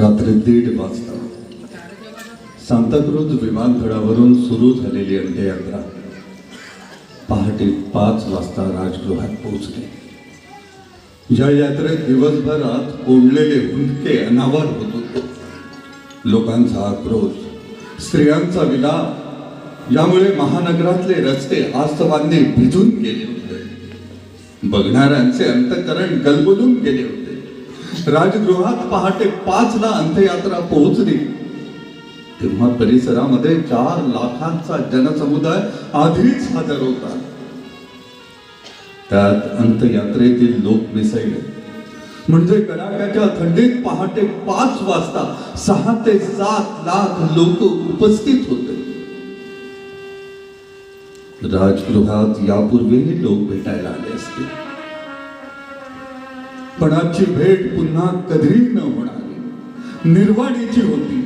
रात्री 1:30 वाजता सांताक्रूज विमानतळावरून सुरू झालेली अंत्ययात्रा पहाटे 5 वाजता राजगृहात पोहोचली। या यात्रेत दिवसभर आत कोंडलेले हुंदके अनावर होत होते। लोकांचा आक्रोश, स्त्रियांचा विलाप यामुळे महानगरातले रस्ते आस्तवांनी भिजून गेले होते। बघणाऱ्यांचे अंतःकरण गलबलून गेले होते। राजगृहात पहाटे 5 ला अंत्ययात्रा पोहोचली तेव्हा परिसरामध्ये 4 लाखांचा जनसमुदाय आधीच हजर होता। त्यात अंत्ययात्रेतील लोक मिसळले म्हणजे कडाक्याच्या थंडीत पहाटे 5 वाजता 6 ते 7 लाख लोक उपस्थित होते। राजगृहात यापूर्वीही लोक भेटायला आले असते, पण आजची भेट पुन्हा कधी न होणारी निर्वाणीची होती।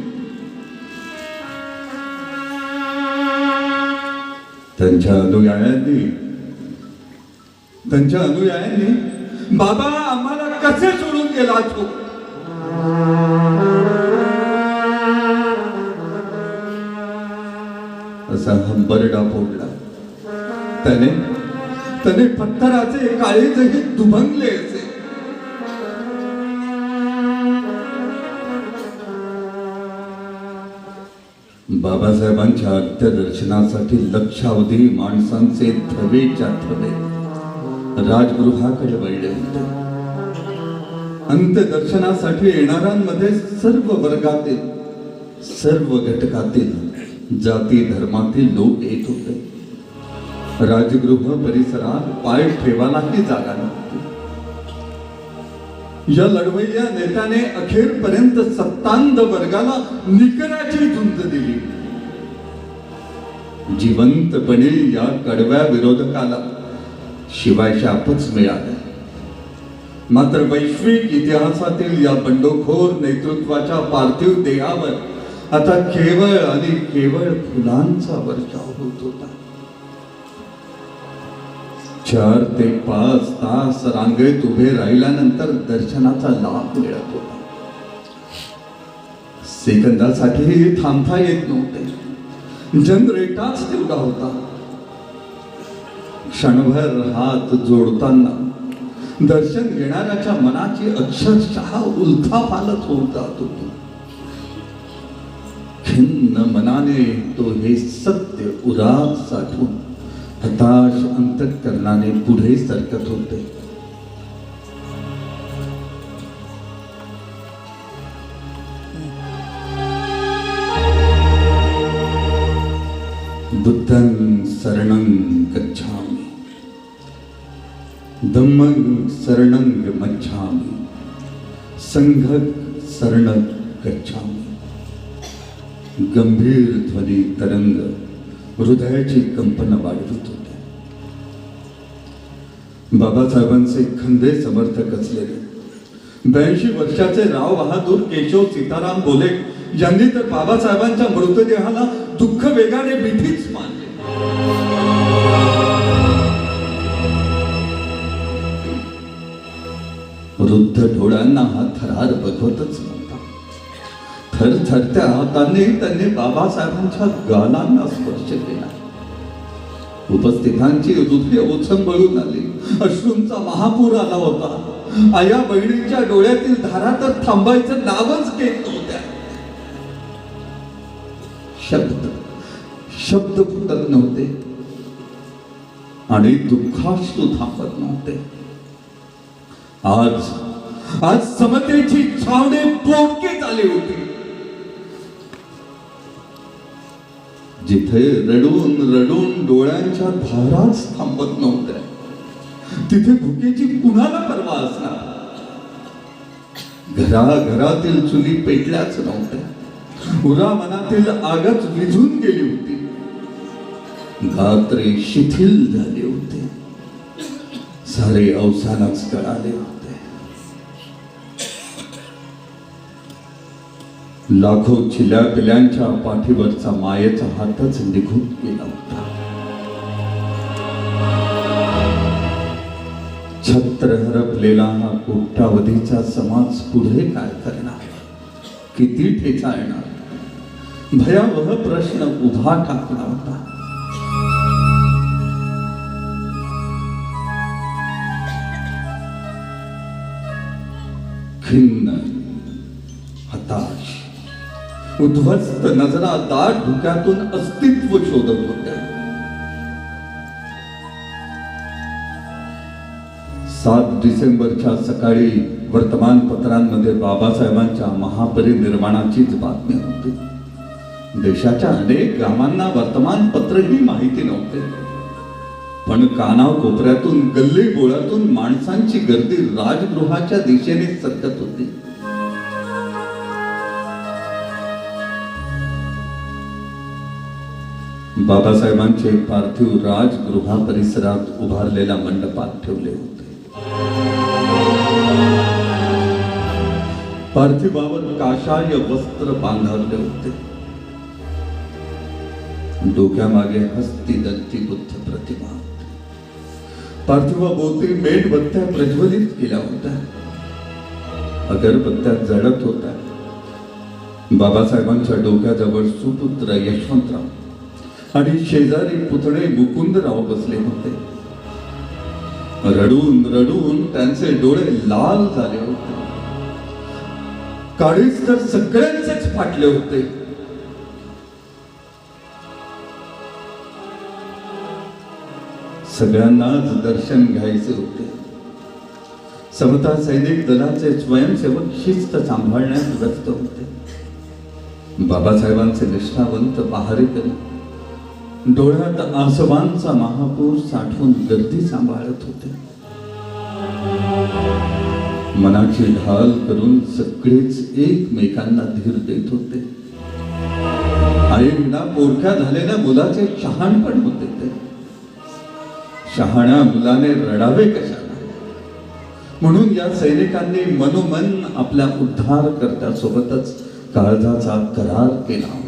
त्यांच्या अनुयायांनी बाबा आम्हाला कसे सोडून गेला तो, असा हंबरडा फोडला। त्याने पत्थराचे काळीजही दुभंगले असे। बाबासाहेबांच्या अंत्यदर्शनासाठी लक्षावधी माणसांचे थवेच्या थवे राजगृहाकडे वळले होते। अंत्यदर्शनासाठी येणाऱ्यांमध्ये सर्व वर्गातील, सर्व घटकातील, जाती धर्मातील लोक येत होते। राजगृह परिसरात पाय ठेवायलाही जागा नव्हती। या लढवय्या नेत्याने अखेरपर्यंत सत्तांध वर्गाला निकराची झुंज दिली। जिवंतपणे या कडव्या विरोधकाला शिवाय शापच मिळाला। मात्र वैश्विक इतिहासातील या बंडखोर नेतृत्वाच्या पार्थिव देहावर आता केवळ आणि केवळ फुलांचा वर्षाव होत होता। 4 ते 5 तास रांगेत उभे राहिल्यानंतर दर्शनाचा लाभ मिळत होता। सेकंदासाठीही थांबता येत नव्हते। जनरेटाच तेवढा होता। क्षणभर हात जोडताना दर्शन घेणाऱ्याच्या मनाची अक्षरशः उलथापालथ होत जात होती। खिन्न मनाने तो हे सत्य उरात साठवून हताश अंतःकरणाने पुढे सरकत होते। बुद्धं शरणं गच्छामि, धम्मं शरणं गच्छामि, संघं शरणं गच्छामि। गंभीर ध्वनी तरंग हृदयाची कंपन वाढवत होते। बाबासाहेबांचे खंदे समर्थक असलेले 82 वर्षाचे राव बहादूर केशव सीताराम बोले यांनी तर बाबासाहेबांच्या मृतदेहाला दुःख वेगाने मिठीच मानले। वृद्ध डोळ्यांना हा थरार बघवतच नव्हता। थरथरत्या हाताने त्यांनी बाबासाहेबांच्या गालांना स्पर्श केला। उपस्थितांची हृदय ओसंबळून आली। अश्रूंचा महापूर आला होता। आया बहिणींच्या डोळ्यातील धारा तर थांबायचं नावच घेत नव्हत्या। शब्द फुटत नव्हते आणि दुःखाश्रू थांबत नव्हते। आज समतेची छावणे बोटके झाली होती। जिथे रडून रडून डोळ्यांच्या धाराच थांबत नव्हत्या तिथे भुकेची कुणाला पर्वा असणार। घराघरातील चुली पेटल्याच नव्हत्या। उरा मनातील आगच विझून गेली होती। गात्रे शिथिल झाले होते। सारे अवसानच कळाले होते। लाखो चिल्या पिल्यांच्या पाठीवरचा मायेचा हातच निघून गेला होता। छत्र हरपलेला हा कोट्यावधीचा समाज पुढे काय करणार? किती ठेचाळणार? भयावह प्रश्न उभा ठाकला होता. खिन्न, हताश, उद्ध्वस्त नजरा दाट धुक्यातून अस्तित्व शोधत होत्या. 7 डिसेंबरच्या सकाळी वर्तमानपत्रांमध्ये बाबासाहेबांच्या महापरिनिर्वाणाचीच बातमी होती. देशाच्या अनेक गावांना वर्तमानपत्रही माहिती नव्हते, पण कानाकोपऱ्यातून गल्ली बोळातून माणसांची गर्दी राजगृहाच्या दिशेने सरकत होती. बाबासाहेबांचे पार्थिव राजगृहा परिसरात उभारलेल्या मंडपात ठेवले होते. पार्थिवावर काशाय वस्त्र बांधले होते. डोक्यामागे हस्ती दंती बुद्ध प्रतिमा. पार्थिवाभोवती मेणबत्त्या प्रज्वलित केल्या होत्या. अगरबत्त्या जळत होत्या. बाबासाहेबांच्या डोक्याजवळ सुपुत्र यशवंतराव आणि शेजारी पुतणे मुकुंदराव बसले होते. रडून रडून त्यांचे डोळे लाल झाले होते. काळीज तर सगळ्यांचेच फाटले होते. सगळ्यांनाच दर्शन घ्यायचे होते. समता सैनिक दलाचे स्वयंसेवक शिस्त सांभाळण्यात व्यस्त होते. बाबासाहेबांचे निष्ठावंत पहारेकरी डोळ्यात आसवांचा महापूर साठवून गर्दी सांभाळत होते. मनाची ढाल करून सगळेच एकमेकांना धीर देत होते. आईविना पोरक्या झालेल्या मुलाचे शहाणपण होते ते. शहाण्या मुलाने रडावे कशाला, म्हणून या सैनिकांनी मनोमन आपल्या उद्धारकर्त्यासोबतच काळजाचा करार केला.